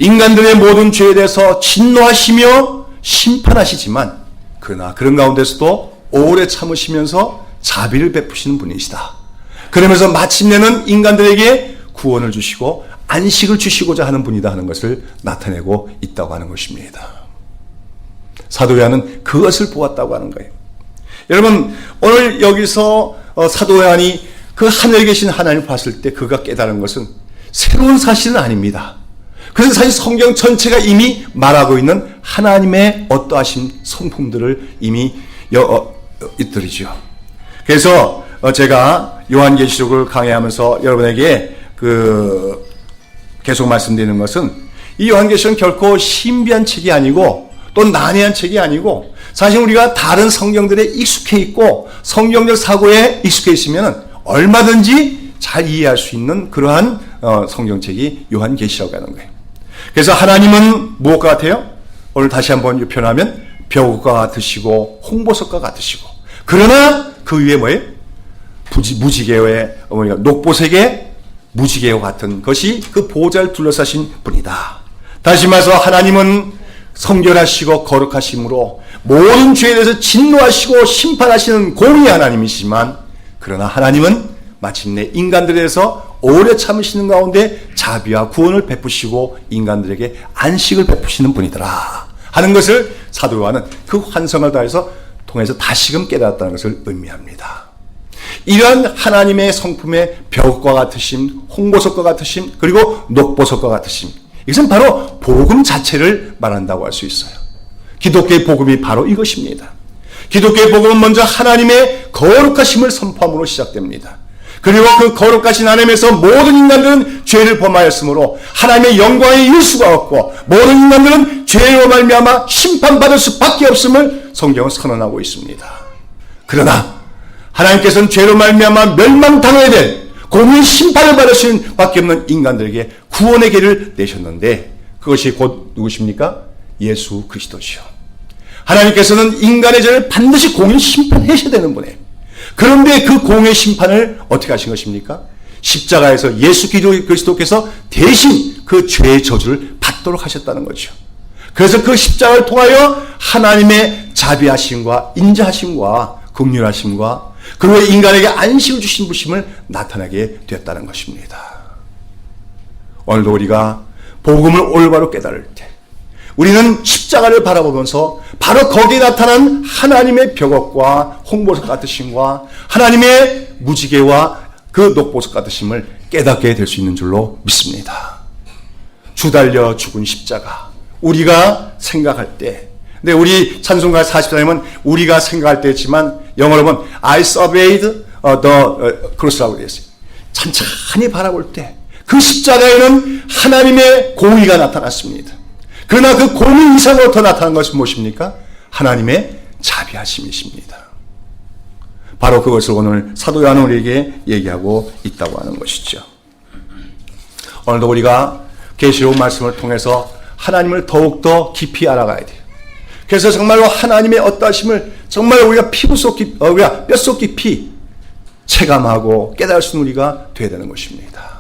인간들의 모든 죄에 대해서 진노하시며 심판하시지만 그러나 그런 가운데서도 오래 참으시면서 자비를 베푸시는 분이시다. 그러면서 마침내는 인간들에게 구원을 주시고 안식을 주시고자 하는 분이다 하는 것을 나타내고 있다고 하는 것입니다. 사도 요한은 그것을 보았다고 하는 거예요. 여러분 오늘 여기서 사도 요한이 그 하늘에 계신 하나님을 봤을 때 그가 깨달은 것은 새로운 사실은 아닙니다. 그래서 사실 성경 전체가 이미 말하고 있는 하나님의 어떠하신 성품들을 이미 있더리죠. 그래서 제가 요한계시록을 강의하면서 여러분에게 계속 말씀드리는 것은 이 요한계시록은 결코 신비한 책이 아니고 또 난해한 책이 아니고 사실 우리가 다른 성경들에 익숙해 있고 성경적 사고에 익숙해 있으면 얼마든지 잘 이해할 수 있는 그러한 성경책이 요한계시록이라는 거예요. 그래서 하나님은 무엇과 같아요? 오늘 다시 한번 표현하면 벽옥과 같으시고 홍보석과 같으시고 그러나 그 위에 뭐예요? 무지개의 녹보색의 무지개와 같은 것이 그 보좌를 둘러싸신 분이다. 다시 말해서 하나님은 성결하시고 거룩하심으로 모든 죄에 대해서 진노하시고 심판하시는 공의 하나님이시지만 그러나 하나님은 마침내 인간들에 대해서 오래 참으시는 가운데 자비와 구원을 베푸시고 인간들에게 안식을 베푸시는 분이더라 하는 것을 사도 요한은 그 환상을 통해서 다시금 깨달았다는 것을 의미합니다. 이러한 하나님의 성품의 벽과 같으심, 홍보석과 같으심, 그리고 녹보석과 같으심 이것은 바로 복음 자체를 말한다고 할 수 있어요. 기독교의 복음이 바로 이것입니다. 기독교의 복음은 먼저 하나님의 거룩하심을 선포함으로 시작됩니다. 그리고 그 거룩하신 하나님에서 모든 인간들은 죄를 범하였으므로 하나님의 영광에 이를 수가 없고 모든 인간들은 죄로 말미암아 심판받을 수밖에 없음을 성경은 선언하고 있습니다. 그러나 하나님께서는 죄로 말미암아 멸망당해야 될 공의 심판을 받을 수밖에 없는 인간들에게 구원의 길을 내셨는데 그것이 곧 누구십니까? 예수 그리스도시요. 하나님께서는 인간의 죄를 반드시 공의 심판하셔야 되는 분이에요. 그런데 그 공의 심판을 어떻게 하신 것입니까? 십자가에서 예수 그리스도께서 대신 그 죄의 저주를 받도록 하셨다는 거죠. 그래서 그 십자가를 통하여 하나님의 자비하심과 인자하심과 긍휼하심과 그리고 인간에게 안식을 주신 분심을 나타나게 되었다는 것입니다. 오늘도 우리가 복음을 올바로 깨달을 때 우리는 십자가를 바라보면서 바로 거기에 나타난 하나님의 벽옥과 홍보석 같으심과 하나님의 무지개와 그 녹보석 같으심을 깨닫게 될 수 있는 줄로 믿습니다. 주달려 죽은 십자가 우리가 생각할 때 근데 우리 찬송가 44년은 우리가 생각할 때였지만 영어로 보면 I surveyed the cross라고 되어 있어요. 천천히 바라볼 때 그 십자가에는 하나님의 공의가 나타났습니다. 그러나 그 공의 이상으로 더 나타난 것은 무엇입니까? 하나님의 자비하심이십니다. 바로 그것을 오늘 사도 요한은 우리에게 얘기하고 있다고 하는 것이죠. 오늘도 우리가 계시록 말씀을 통해서 하나님을 더욱더 깊이 알아가야 돼요. 그래서 정말로 하나님의 어떠하심을 정말 우리가 우리가 뼛속 깊이 체감하고 깨달을 수 있는 우리가 되어야 되는 것입니다.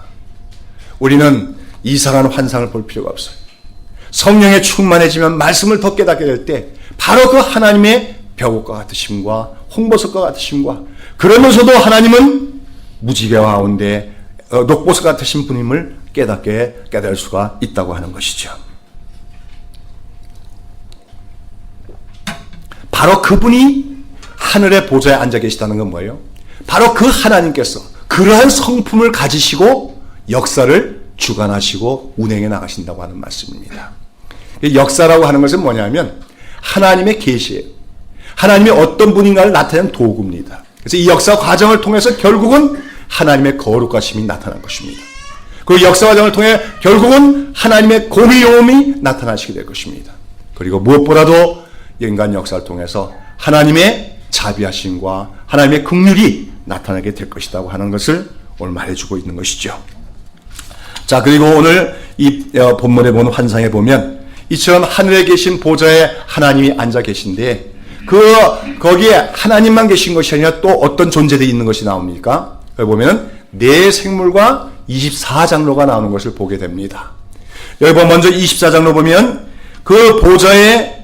우리는 이상한 환상을 볼 필요가 없어요. 성령에 충만해지면 말씀을 더 깨닫게 될 때 바로 그 하나님의 벽옥과 같으심과 홍보석과 같으심과 그러면서도 하나님은 무지개 가운데 녹보석 같으신 분임을 깨달을 수가 있다고 하는 것이죠. 바로 그분이 하늘의 보좌에 앉아 계시다는 건 뭐예요? 바로 그 하나님께서 그러한 성품을 가지시고 역사를 주관하시고 운행해 나가신다고 하는 말씀입니다. 역사라고 하는 것은 뭐냐면 하나님의 계시예요. 하나님이 어떤 분인가를 나타내는 도구입니다. 그래서 이 역사 과정을 통해서 결국은 하나님의 거룩하심이 나타난 것입니다. 그 역사 과정을 통해 결국은 하나님의 공의로움이 나타나시게 될 것입니다. 그리고 무엇보다도 인간 역사를 통해서 하나님의 자비하심과 하나님의 긍휼이 나타나게 될 것이라고 하는 것을 오늘 말해주고 있는 것이죠. 자, 그리고 오늘 이 본문에 보는 환상에 보면 이처럼 하늘에 계신 보좌에 하나님이 앉아 계신데 거기에 하나님만 계신 것이 아니라 또 어떤 존재들이 있는 것이 나옵니까? 여기 보면은 네 생물과 24장로가 나오는 것을 보게 됩니다. 여기 보면 먼저 24장로 보면 그 보좌에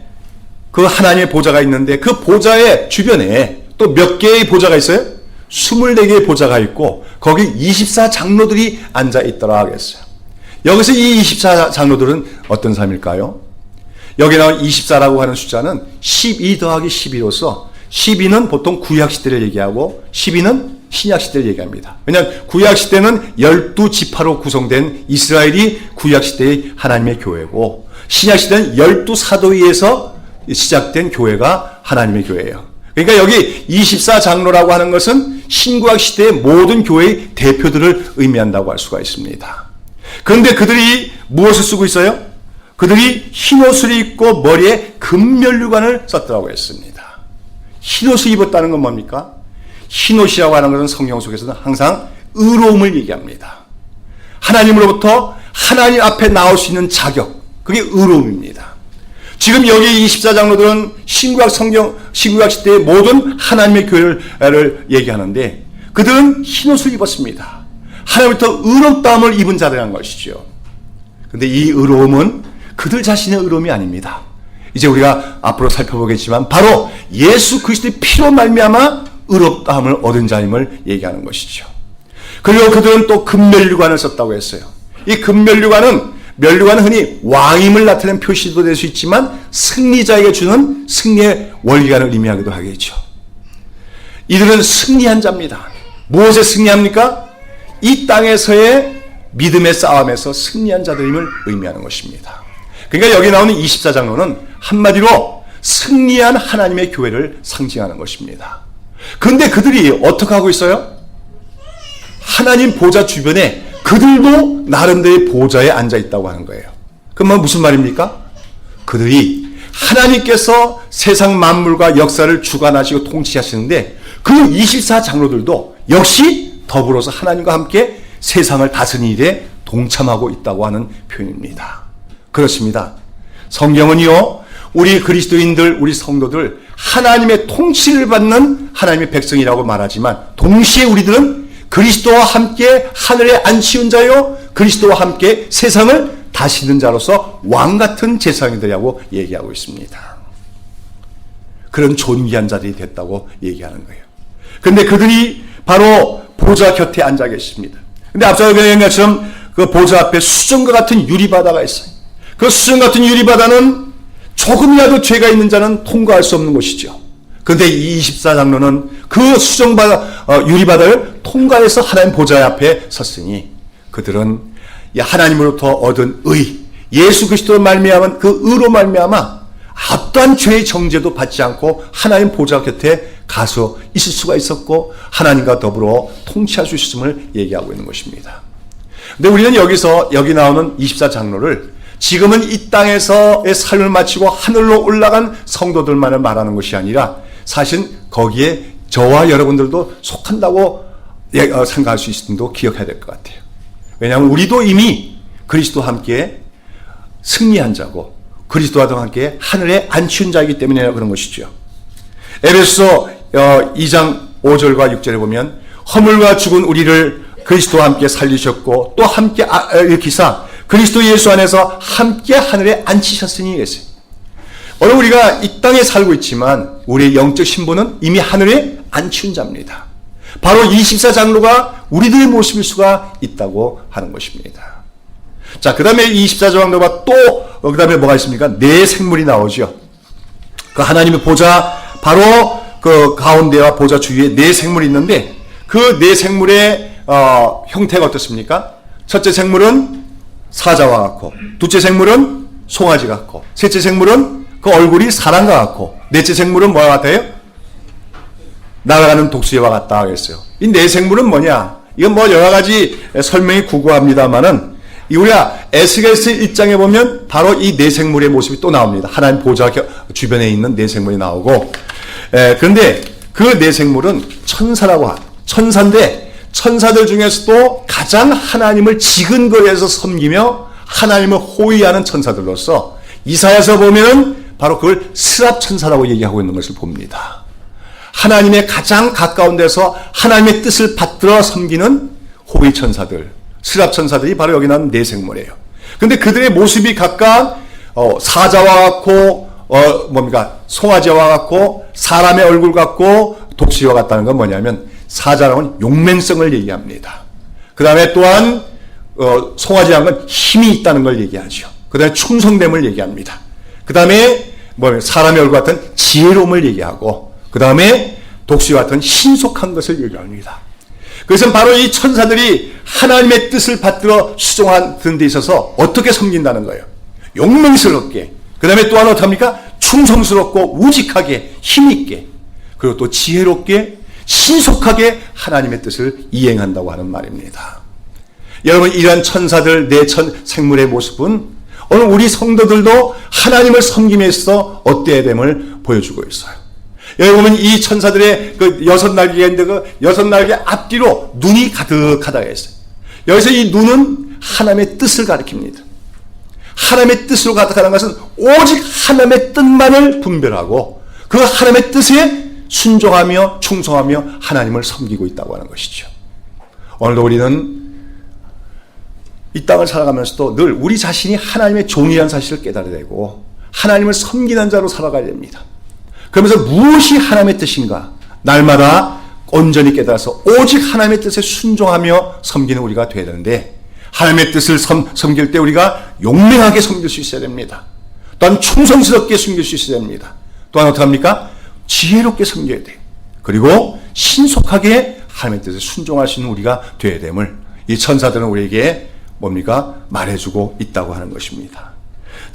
그 하나님의 보좌가 있는데 그 보좌의 주변에 또 몇 개의 보좌가 있어요? 24개의 보좌가 있고 거기 24장로들이 앉아 있더라 하겠어요. 여기서 이 24장로들은 어떤 사람일까요? 여기 나온 24라고 하는 숫자는 12 더하기 12로서 12는 보통 구약시대를 얘기하고 12는 신약시대를 얘기합니다. 왜냐하면 구약시대는 12지파로 구성된 이스라엘이 구약시대의 하나님의 교회고 신약시대는 12사도위에서 시작된 교회가 하나님의 교회예요. 그러니까 여기 24장로라고 하는 것은 신구약시대의 모든 교회의 대표들을 의미한다고 할 수가 있습니다. 그런데 그들이 무엇을 쓰고 있어요? 그들이 흰옷을 입고 머리에 금면류관을 썼다고 했습니다. 흰옷을 입었다는 건 뭡니까? 흰옷이라고 하는 것은 성경 속에서는 항상 의로움을 얘기합니다. 하나님으로부터 하나님 앞에 나올 수 있는 자격, 그게 의로움입니다. 지금 여기 24장로들은 신구약 시대의 모든 하나님의 교회를 얘기하는데 그들은 흰옷을 입었습니다. 하나님부터 의롭다함을 입은 자들이라는 것이죠. 그런데 이 의로움은 그들 자신의 의로움이 아닙니다. 이제 우리가 앞으로 살펴보겠지만 바로 예수 그리스도의 피로 말미암아 의롭다함을 얻은 자임을 얘기하는 것이죠. 그리고 그들은 또 금면류관을 썼다고 했어요. 이 금면류관은 흔히 왕임을 나타내는 표시도 될 수 있지만 승리자에게 주는 승리의 원리관을 의미하기도 하겠죠. 이들은 승리한 자입니다. 무엇에 승리합니까? 이 땅에서의 믿음의 싸움에서 승리한 자들임을 의미하는 것입니다. 그러니까 여기 나오는 24장로는 한마디로 승리한 하나님의 교회를 상징하는 것입니다. 그런데 그들이 어떻게 하고 있어요? 하나님 보좌 주변에 그들도 나름대로의 보좌에 앉아 있다고 하는 거예요. 그럼 무슨 말입니까? 그들이 하나님께서 세상 만물과 역사를 주관하시고 통치하시는데 그 24장로들도 역시 더불어서 하나님과 함께 세상을 다스리는 일에 동참하고 있다고 하는 표현입니다. 그렇습니다. 성경은요, 우리 그리스도인들, 우리 성도들 하나님의 통치를 받는 하나님의 백성이라고 말하지만 동시에 우리들은 그리스도와 함께 하늘에 앉히운 자요, 그리스도와 함께 세상을 다스리는 자로서 왕같은 제사장이라고 얘기하고 있습니다. 그런 존귀한 자들이 됐다고 얘기하는 거예요. 그런데 그들이 바로 보좌 곁에 앉아 계십니다. 근데 앞서 얘기한 것처럼 그 보좌 앞에 수정과 같은 유리바다가 있어요. 그 수정 같은 유리바다는 조금이라도 죄가 있는 자는 통과할 수 없는 곳이죠. 그런데 이 24장로는 그 수정바다, 유리바다를 통과해서 하나님 보좌 앞에 섰으니 그들은 하나님으로부터 얻은 의, 예수 그리스도로 말미암은 그 의로 말미암아 어떠한 죄의 정죄도 받지 않고 하나님 보좌 곁에 가서 있을 수가 있었고 하나님과 더불어 통치할 수 있음을 얘기하고 있는 것입니다. 근데 우리는 여기서 여기 나오는 24장로를 지금은 이 땅에서의 삶을 마치고 하늘로 올라간 성도들만을 말하는 것이 아니라 사실 거기에 저와 여러분들도 속한다고 생각할 수 있음도 기억해야 될 것 같아요. 왜냐하면 우리도 이미 그리스도와 함께 승리한 자고 그리스도와 함께 하늘에 앉힌 자이기 때문에 그런 것이죠. 에베소서 2장 5절과 6절에 보면 허물과 죽은 우리를 그리스도와 함께 살리셨고 또 함께 일으키사 그리스도 예수 안에서 함께 하늘에 앉히셨으니 이랬어요. 오늘 우리가 이 땅에 살고 있지만 우리의 영적 신분은 이미 하늘에 앉힌 자입니다. 바로 24장로가 우리들의 모습일 수가 있다고 하는 것입니다. 자, 그 다음에 24장로가 또 그 다음에 뭐가 있습니까? 네 생물이 나오죠. 그 하나님의 보좌 바로 그 가운데와 보좌 주위에 네 생물이 있는데 그 네 생물의 형태가 어떻습니까? 첫째 생물은 사자와 같고, 둘째 생물은 송아지 같고, 셋째 생물은 그 얼굴이 사람과 같고, 넷째 생물은 뭐와 같아요? 날아가는 독수리와 같다 하겠어요. 이 네 생물은 뭐냐? 이건 뭐 여러 가지 설명이 구구합니다만은 우리가 에스겔서 1장에 보면 바로 이 네 생물의 모습이 또 나옵니다. 하나님 보좌 주변에 있는 네 생물이 나오고, 그런데 그 네 생물은 천사라고 천사인데 천사들 중에서도 가장 하나님을 지근거리에서 섬기며 하나님을 호위하는 천사들로서 이사야서 보면 바로 그걸 스랍 천사라고 얘기하고 있는 것을 봅니다. 하나님의 가장 가까운 데서 하나님의 뜻을 받들어 섬기는 호위 천사들, 스랍 천사들이 바로 여기 나오는 네 생물이에요. 근데 그들의 모습이 각각 사자와 같고 송아지와 같고 사람의 얼굴 같고 독수리와 같다는 건 뭐냐면 사자랑은 용맹성을 얘기합니다. 그 다음에 또한 송아지라는 건 힘이 있다는 걸 얘기하죠. 그 다음에 충성됨을 얘기합니다. 그 다음에 사람의 얼굴 같은 지혜로움을 얘기하고 그 다음에 독수리 같은 신속한 것을 얘기합니다. 그것은 바로 이 천사들이 하나님의 뜻을 받들어 수종하는 데 있어서 어떻게 섬긴다는 거예요. 용맹스럽게, 그 다음에 또 하나 어떡합니까? 충성스럽고 우직하게 힘있게, 그리고 또 지혜롭게 신속하게 하나님의 뜻을 이행한다고 하는 말입니다. 여러분, 이러한 천사들 네 생물의 모습은 오늘 우리 성도들도 하나님을 섬김에서 어때야 됨을 보여주고 있어요. 여기 보면 이 천사들의 그 여섯 날개가 있는데 그 여섯 날개 앞뒤로 눈이 가득하다고 했어요. 여기서 이 눈은 하나님의 뜻을 가리킵니다. 하나님의 뜻으로 가득하는 것은 오직 하나님의 뜻만을 분별하고 그 하나님의 뜻에 순종하며 충성하며 하나님을 섬기고 있다고 하는 것이죠. 오늘도 우리는 이 땅을 살아가면서도 늘 우리 자신이 하나님의 종이라는 사실을 깨달아야 되고 하나님을 섬기는 자로 살아가야 됩니다. 그러면서 무엇이 하나님의 뜻인가 날마다 온전히 깨달아서 오직 하나님의 뜻에 순종하며 섬기는 우리가 되어야 되는데 하나님의 뜻을 섬길 때 우리가 용맹하게 섬길 수 있어야 됩니다. 또한 충성스럽게 섬길 수 있어야 됩니다. 또한 어떻게 합니까? 지혜롭게 섬겨야 돼요. 그리고 신속하게 하나님의 뜻에 순종할 수 있는 우리가 되어야 됨을 이 천사들은 우리에게 뭡니까? 말해주고 있다고 하는 것입니다.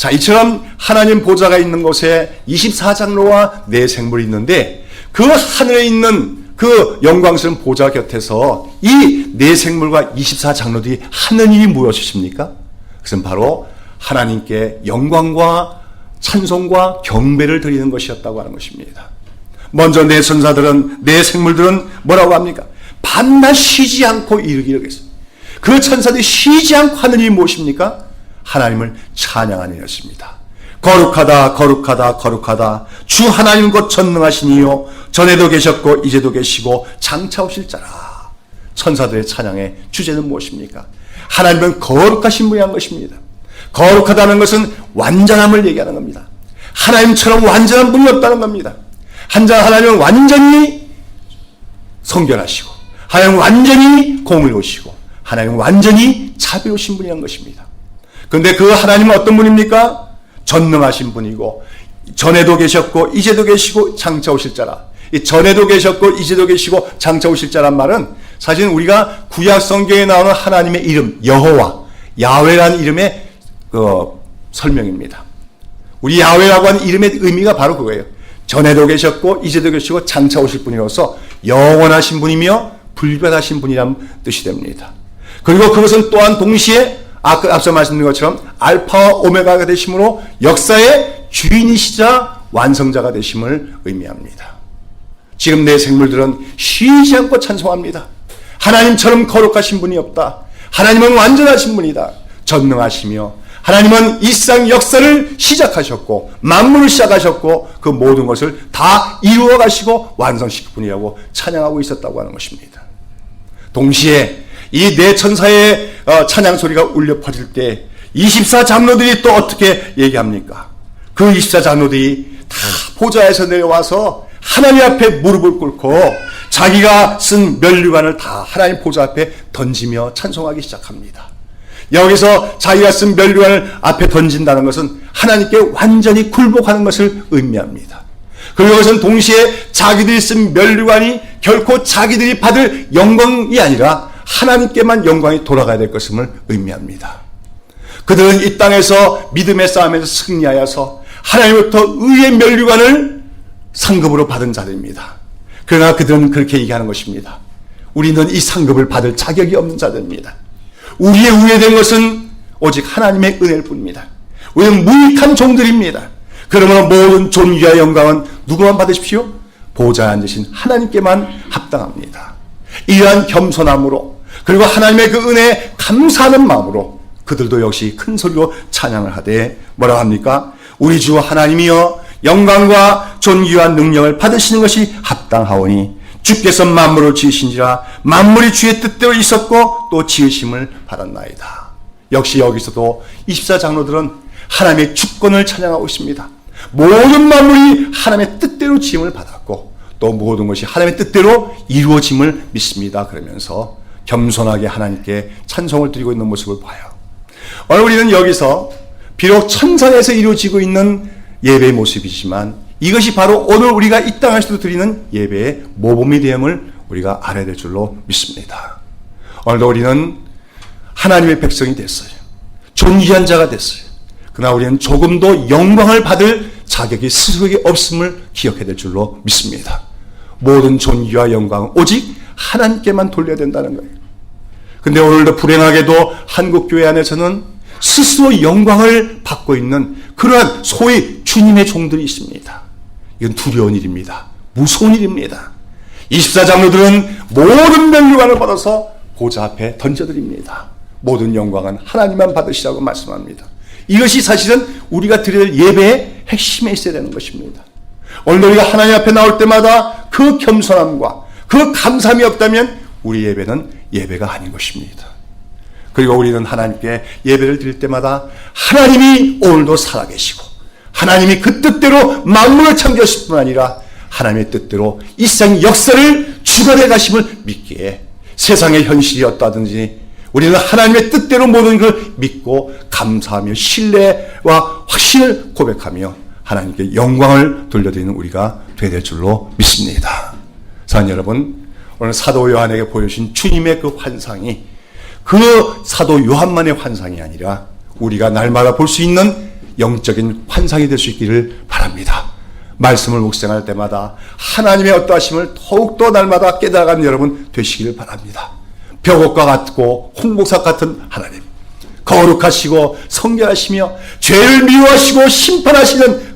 자, 이처럼 하나님 보좌가 있는 곳에 24장로와 네 생물이 있는데 그 하늘에 있는 그 영광스러운 보좌 곁에서 이 네 생물과 24장로들이 하는 일이 무엇이십니까? 그것은 바로 하나님께 영광과 찬송과 경배를 드리는 것이었다고 하는 것입니다. 먼저 네 천사들은, 네 생물들은 뭐라고 합니까? 밤낮 쉬지 않고 이르기를 했습니다. 그 천사들이 쉬지 않고 하는 일이 무엇입니까? 하나님을 찬양하는 일이었습니다. 거룩하다 거룩하다 거룩하다 주 하나님 곧 전능하시니요 전에도 계셨고 이제도 계시고 장차 오실 자라. 천사들의 찬양의 주제는 무엇입니까? 하나님은 거룩하신 분이 한 것입니다. 거룩하다는 것은 완전함을 얘기하는 겁니다. 하나님처럼 완전한 분이 없다는 겁니다. 하나님은 완전히 성결하시고 하나님은 완전히 공의로우시고 하나님은 완전히 자비로우신 분이란 것입니다. 그런데 그 하나님은 어떤 분입니까? 전능하신 분이고 전에도 계셨고 이제도 계시고 장차 오실 자라. 이 전에도 계셨고 이제도 계시고 장차 오실 자란 말은 사실 우리가 구약 성경에 나오는 하나님의 이름 여호와, 야훼라는 이름의 설명입니다. 우리 야훼라고 하는 이름의 의미가 바로 그거예요. 전에도 계셨고 이제도 계시고 장차 오실 분이로서 영원하신 분이며 불변하신 분이라는 뜻이 됩니다. 그리고 그것은 또한 동시에 앞서 말씀드린 것처럼 알파와 오메가가 되심으로 역사의 주인이시자 완성자가 되심을 의미합니다. 지금 내 생물들은 쉬지 않고 찬송합니다. 하나님처럼 거룩하신 분이 없다. 하나님은 완전하신 분이다. 전능하시며 하나님은 일상 역사를 시작하셨고 만물을 시작하셨고 그 모든 것을 다 이루어 가시고 완성시킬 분이라고 찬양하고 있었다고 하는 것입니다. 동시에 이 네 천사의 찬양 소리가 울려 퍼질 때 24장로들이 또 어떻게 얘기합니까? 그 24장로들이 다 보좌에서 내려와서 하나님 앞에 무릎을 꿇고 자기가 쓴 면류관을 다 하나님 보좌 앞에 던지며 찬송하기 시작합니다. 여기서 자기가 쓴 면류관을 앞에 던진다는 것은 하나님께 완전히 굴복하는 것을 의미합니다. 그리고 이것은 동시에 자기들이 쓴 면류관이 결코 자기들이 받을 영광이 아니라 하나님께만 영광이 돌아가야 될 것임을 의미합니다. 그들은 이 땅에서 믿음의 싸움에서 승리하여서 하나님으로부터 의의 면류관을 상급으로 받은 자들입니다. 그러나 그들은 그렇게 얘기하는 것입니다. 우리는 이 상급을 받을 자격이 없는 자들입니다. 우리의 우회된 것은 오직 하나님의 은혜일 뿐입니다. 우리는 무익한 종들입니다. 그러므로 모든 존귀와 영광은 누구만 받으십시오? 보좌에 앉으신 하나님께만 합당합니다. 이러한 겸손함으로 그리고 하나님의 그 은혜에 감사하는 마음으로 그들도 역시 큰 소리로 찬양을 하되 뭐라고 합니까? 우리 주 하나님이여 영광과 존귀와 능력을 받으시는 것이 합당하오니 주께서 만물을 지으신지라 만물이 주의 뜻대로 있었고 또 지으심을 받았나이다. 역시 여기서도 24장로들은 하나님의 주권을 찬양하고 있습니다. 모든 만물이 하나님의 뜻대로 지음을 받았고 또 모든 것이 하나님의 뜻대로 이루어짐을 믿습니다. 그러면서 겸손하게 하나님께 찬송을 드리고 있는 모습을 봐요. 오늘 우리는 여기서 비록 천상에서 이루어지고 있는 예배의 모습이지만 이것이 바로 오늘 우리가 이 땅에서도 드리는 예배의 모범이 되음을 우리가 알아야 될 줄로 믿습니다. 오늘도 우리는 하나님의 백성이 됐어요. 존귀한 자가 됐어요. 그러나 우리는 조금도 영광을 받을 자격이 스스로에게 없음을 기억해야 될 줄로 믿습니다. 모든 존귀와 영광은 오직 하나님께만 돌려야 된다는 거예요. 근데 오늘도 불행하게도 한국교회 안에서는 스스로 영광을 받고 있는 그러한 소위 주님의 종들이 있습니다. 이건 두려운 일입니다. 무서운 일입니다. 24장로들은 모든 면류관을 받아서 보좌 앞에 던져드립니다. 모든 영광은 하나님만 받으시라고 말씀합니다. 이것이 사실은 우리가 드려야 될 예배의 핵심에 있어야 되는 것입니다. 오늘 우리가 하나님 앞에 나올 때마다 그 겸손함과 그 감사함이 없다면 우리 예배는 예배가 아닌 것입니다. 그리고 우리는 하나님께 예배를 드릴 때마다 하나님이 오늘도 살아계시고 하나님이 그 뜻대로 만물을 창조하실 뿐 아니라 하나님의 뜻대로 이 세상 역사를 주관해 가심을 믿기에 세상의 현실이 어떠하든지 우리는 하나님의 뜻대로 모든 걸 믿고 감사하며 신뢰와 확신을 고백하며 하나님께 영광을 돌려드리는 우리가 되어야 될 줄로 믿습니다. 사랑하는 여러분, 오늘 사도 요한에게 보여주신 주님의 그 환상이 그 사도 요한만의 환상이 아니라 우리가 날마다 볼 수 있는 영적인 환상이 될 수 있기를 바랍니다. 말씀을 묵상할 때마다 하나님의 어떠하심을 더욱더 날마다 깨달아가는 여러분 되시기를 바랍니다. 벽옥과 같고 홍목사 같은 하나님, 거룩하시고 성결하시며 죄를 미워하시고 심판하시는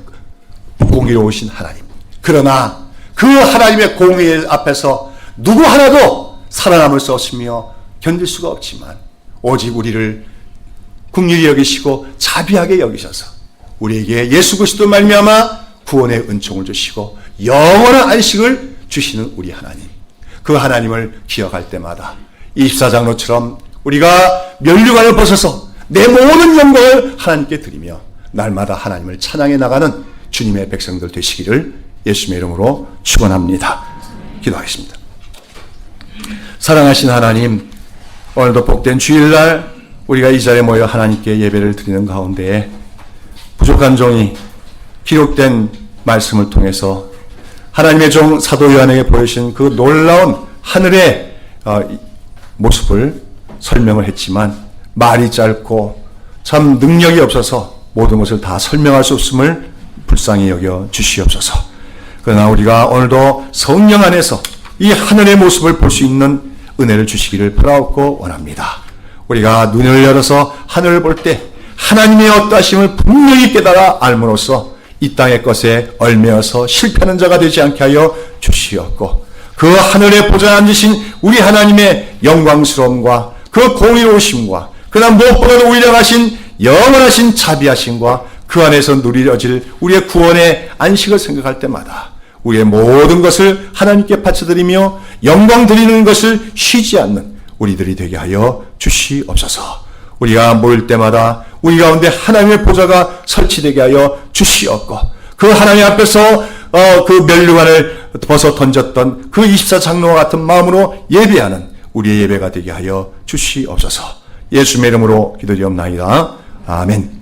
공의로우신 하나님, 그러나 그 하나님의 공의 앞에서 누구 하나도 살아남을 수 없으며 견딜 수가 없지만 오직 우리를 긍휼히 여기시고 자비하게 여기셔서 우리에게 예수 그리스도 말미암아 구원의 은총을 주시고 영원한 안식을 주시는 우리 하나님, 그 하나님을 기억할 때마다 24장로처럼 우리가 면류관을 벗어서 내 모든 영광을 하나님께 드리며 날마다 하나님을 찬양해 나가는 주님의 백성들 되시기를 예수님의 이름으로 축원합니다. 기도하겠습니다. 사랑하신 하나님, 오늘도 복된 주일날 우리가 이 자리에 모여 하나님께 예배를 드리는 가운데 부족한 종이 기록된 말씀을 통해서 하나님의 종 사도 요한에게 보여주신 그 놀라운 하늘의 모습을 설명을 했지만 말이 짧고 참 능력이 없어서 모든 것을 다 설명할 수 없음을 불쌍히 여겨 주시옵소서. 그러나 우리가 오늘도 성령 안에서 이 하늘의 모습을 볼 수 있는 은혜를 주시기를 바라옵고 원합니다. 우리가 눈을 열어서 하늘을 볼 때 하나님의 어떠하심을 분명히 깨달아 알므로써 이 땅의 것에 얽매여서 실패하는 자가 되지 않게 하여 주시옵고, 그 하늘에 보좌에 앉으신 우리 하나님의 영광스러움과 그 공의로우심과 그다음 무엇보다도 위대하신 영원하신 자비하심과 그 안에서 누리러질 우리의 구원의 안식을 생각할 때마다 우리의 모든 것을 하나님께 바쳐드리며 영광 드리는 것을 쉬지 않는 우리들이 되게 하여 주시옵소서. 우리가 모일 때마다 우리 가운데 하나님의 보좌가 설치되게 하여 주시옵고, 그 하나님 앞에서 그 면류관을 벗어 던졌던 그 24장로와 같은 마음으로 예배하는 우리의 예배가 되게 하여 주시옵소서. 예수님의 이름으로 기도드리옵나이다. 아멘.